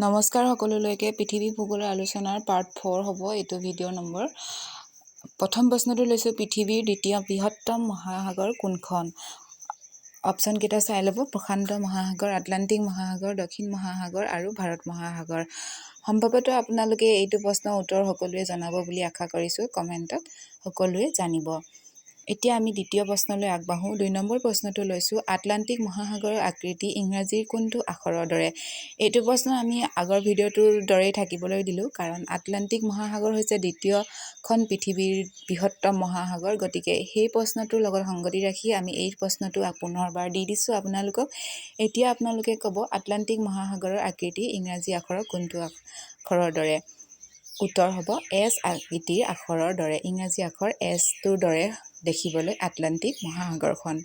নমস্কাৰ সকলোলৈকে পৃথিৱী ভূগোলৰ আলোচনাৰ পাৰ্ট 4 হ'ব এইটো ভিডিঅ' নম্বৰ। প্ৰথম প্ৰশ্নটো লৈছোঁ, পৃথিৱীৰ দ্বিতীয় বৃহত্তম মহাসাগৰ কোনখন? অপশ্যন কেইটা চাই ল'ব। প্ৰশান্ত মহাসাগৰ, আটলান্টিক মহাসাগৰ, দক্ষিণ মহাসাগৰ আৰু ভাৰত মহাসাগৰ। সম্ভৱতঃ আপোনালোকে এইটো প্ৰশ্নৰ উত্তৰ সকলোৱে জনাব বুলি আশা কৰিছোঁ। কমেণ্টত সকলোৱে জানিব। এতিয়া আমি দ্বিতীয় প্ৰশ্নলৈ আগবাঢ়োঁ। 2 নম্বৰ প্ৰশ্নটো লৈছোঁ, আটলান্টিক মহাসাগৰৰ আকৃতি ইংৰাজীৰ কোনটো আখৰৰ দৰে? এইটো প্ৰশ্ন আমি আগৰ ভিডিঅ'টোৰ দৰেই থাকিবলৈ দিলোঁ, কাৰণ আটলান্টিক মহাসাগৰ হৈছে দ্বিতীয়খন পৃথিৱীৰ বৃহত্তম মহাসাগৰ। গতিকে সেই প্ৰশ্নটোৰ লগত সংগতি ৰাখি আমি এই প্ৰশ্নটো পুনৰবাৰ দি দিছোঁ আপোনালোকক। এতিয়া আপোনালোকে ক'ব, আটলান্টিক মহাসাগৰৰ আকৃতি ইংৰাজী আখৰৰ কোনটো আখৰৰ দৰে? উত্তৰ হ'ব এছ আকৃতিৰ আখৰৰ দৰে। ইংৰাজী আখৰ এছটোৰ দৰে দেখিবলৈ আটলান্টিক মহাসাগৰখন।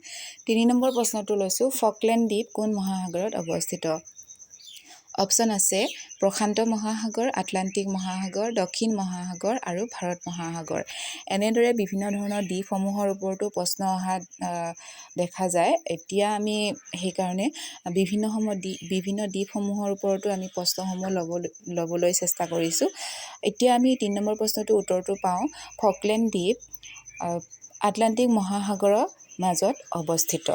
3 নম্বৰ প্ৰশ্নটো লৈছোঁ, ফকলেণ্ড দ্বীপ কোন মহাসাগৰত অৱস্থিত? অপশ্যন আছে প্ৰশান্ত মহাসাগৰ, আটলান্টিক মহাসাগৰ, দক্ষিণ মহাসাগৰ আৰু ভাৰত মহাসাগৰ। এনেদৰে বিভিন্ন ধৰণৰ দ্বীপসমূহৰ ওপৰতো প্ৰশ্ন অহা দেখা যায়। এতিয়া আমি সেইকাৰণে বিভিন্ন দ্বীপসমূহৰ ওপৰতো আমি প্ৰশ্নসমূহ ল'বলৈ চেষ্টা কৰিছোঁ। এতিয়া আমি 3 নম্বৰ প্ৰশ্নটোৰ উত্তৰটো পাওঁ, ফকলেণ্ড দ্বীপ আটলান্টিক মহাসাগৰৰ মাজত অৱস্থিত।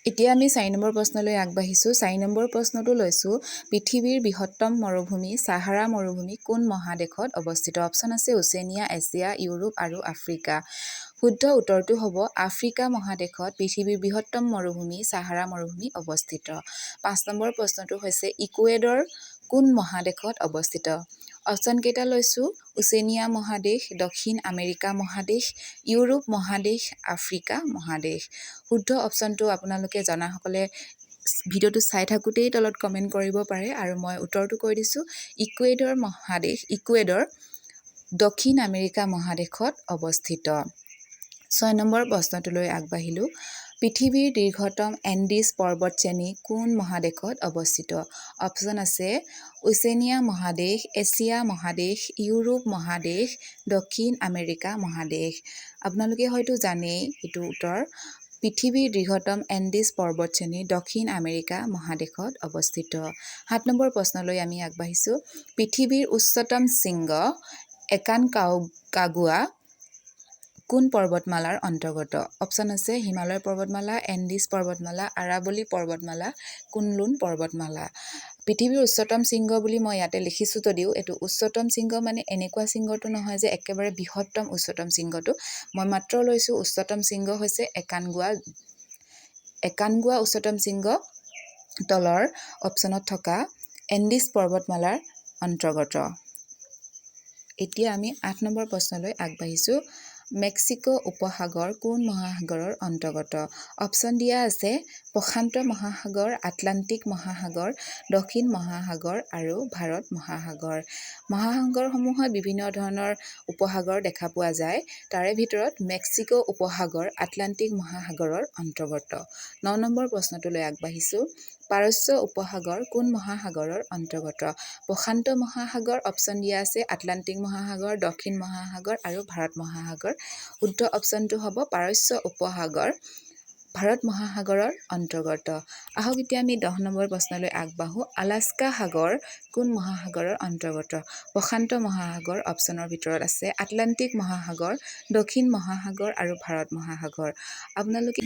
এতিয়া আমি 4 নম্বৰ প্ৰশ্নলৈ আগবাঢ়িছোঁ। 4 নম্বৰ প্ৰশ্নটো লৈছোঁ, পৃথিৱীৰ বৃহত্তম মৰুভূমি ছাহাৰা মৰুভূমি কোন মহাদেশত অৱস্থিত? অপশ্যন আছে ওচেনিয়া, এছিয়া, ইউৰোপ আৰু আফ্ৰিকা। শুদ্ধ উত্তৰটো হ'ব আফ্ৰিকা মহাদেশত পৃথিৱীৰ বৃহত্তম মৰুভূমি ছাহাৰা মৰুভূমি অৱস্থিত। 5 নম্বৰ প্ৰশ্নটো হৈছে, ইকুৱেডৰ কোন মহাদেশত অৱস্থিত? অপশ্যন কেইটা লৈছোঁ, ওচেনিয়া মহাদেশ, দক্ষিণ আমেৰিকা মহাদেশ, ইউৰোপ মহাদেশ, আফ্ৰিকা মহাদেশ। শুদ্ধ অপশ্যনটো আপোনালোকে জনাসকলে ভিডিঅ'টো চাই থাকোঁতেই তলত কমেণ্ট কৰিব পাৰে, আৰু মই উত্তৰটো কৈ দিছোঁ, ইকুৱেডৰ মহাদেশ, ইকুৱেডৰ দক্ষিণ আমেৰিকা মহাদেশত অৱস্থিত। 6 নম্বৰ প্ৰশ্নটোলৈ আগবাঢ়িলোঁ, পৃথিৱীৰ দীৰ্ঘতম এণ্ডিজ পৰ্বতশ্ৰেণী কোন মহাদেশত অৱস্থিত? অপশ্যন আছে ওচেনিয়া মহাদেশ, এছিয়া মহাদেশ, ইউৰোপ মহাদেশ, দক্ষিণ আমেৰিকা মহাদেশ। আপোনালোকে হয়তো জানেই এইটো উত্তৰ। পৃথিৱীৰ দীৰ্ঘতম এণ্ডিজ পৰ্বতশ্ৰেণী দক্ষিণ আমেৰিকা মহাদেশত অৱস্থিত। 7 নম্বৰ প্ৰশ্নলৈ আমি আগবাঢ়িছোঁ, পৃথিৱীৰ উচ্চতম শৃংগ একানকাগুৱা কোন পৰ্বতমালাৰ অন্তৰ্গত? অপশ্যন আছে হিমালয় পৰ্বতমালা, এণ্ডিজ পৰ্বতমালা, আৰাৱলী পৰ্বতমালা, কুনলুন পৰ্বতমালা। পৃথিৱীৰ উচ্চতম শৃংগ বুলি মই ইয়াতে লিখিছোঁ যদিও এইটো উচ্চতম শৃংগ মানে এনেকুৱা শৃংগটো নহয় যে একেবাৰে বৃহত্তম উচ্চতম শৃংগটো। মই মাত্ৰ লৈছোঁ উচ্চতম শৃংগ হৈছে একানগুৱা উচ্চতম শৃংগ তলৰ অপশ্যনত থকা এণ্ডিজ পৰ্বতমালাৰ অন্তৰ্গত। এতিয়া আমি 8 নম্বৰ প্ৰশ্নলৈ আগবাঢ়িছোঁ, মেক্সিকো উপসাগৰ কোন মহাসাগৰৰ অন্তৰ্গত? অপশ্যন দিয়া আছে প্ৰশান্ত মহাসাগৰ, আটলান্টিক মহাসাগৰ, দক্ষিণ মহাসাগৰ আৰু ভাৰত মহাসাগৰ। মহাসাগৰসমূহত বিভিন্ন ধৰণৰ উপসাগৰ দেখা পোৱা যায়। তাৰে ভিতৰত মেক্সিকো উপসাগৰ আটলান্টিক মহাসাগৰৰ অন্তৰ্গত। 9 নম্বৰ প্ৰশ্নটোলৈ আগবাঢ়িছোঁ, পাৰস্য উপসাগৰ কোন মহাসাগৰৰ অন্তৰ্গত? প্ৰশান্ত মহাসাগৰ, অপশ্যন দিয়া আছে আটলান্টিক মহাসাগৰ, দক্ষিণ মহাসাগৰ আৰু ভাৰত মহাসাগৰ। শুদ্ধ অপশ্যনটো হ'ব পাৰস্য উপসাগৰ ভাৰত মহাসাগৰৰ অন্তৰ্গত। আহক এতিয়া আমি 10 নম্বৰ প্ৰশ্নলৈ আগবাঢ়োঁ, আলাস্কা সাগৰ কোন মহাসাগৰৰ অন্তৰ্গত? প্ৰশান্ত মহাসাগৰ অপশ্যনৰ ভিতৰত আছে আটলান্টিক মহাসাগৰ, দক্ষিণ মহাসাগৰ আৰু ভাৰত মহাসাগৰ। আপোনালোকে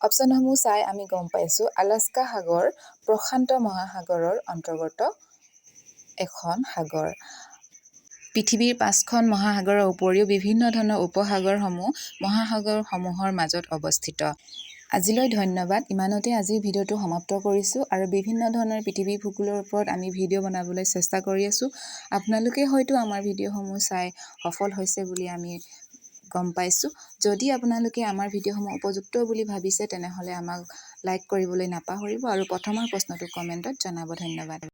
অপশ্যনসমূহ চাই আমি গম পাইছোঁ আলাস্কা সাগৰ প্ৰশান্ত মহাসাগৰৰ অন্তৰ্গত এখন সাগৰ। পৃথিৱীৰ 5খন মহাসাগৰৰ উপৰিও বিভিন্ন ধৰণৰ উপসাগৰসমূহ মহাসাগৰসমূহৰ মাজত অৱস্থিত। আজিলৈ ধন্যবাদ। ইমানতে আজিৰ ভিডিঅ'টো সমাপ্ত কৰিছোঁ, আৰু বিভিন্ন ধৰণৰ পৃথিৱী ভূগোলৰ ওপৰত আমি ভিডিঅ' বনাবলৈ চেষ্টা কৰি আছোঁ। আপোনালোকে হয়তো আমাৰ ভিডিঅ'সমূহ চাই সফল হৈছে বুলি আমি গম পাইছোঁ। যদি আপোনালোকে আমাৰ ভিডিঅ'সমূহ উপযুক্ত বুলি ভাবিছে তেনেহ'লে আমাক লাইক কৰিবলৈ নাপাহৰিব, আৰু প্ৰথমৰ প্ৰশ্নটো কমেণ্টত জনাব। ধন্যবাদ।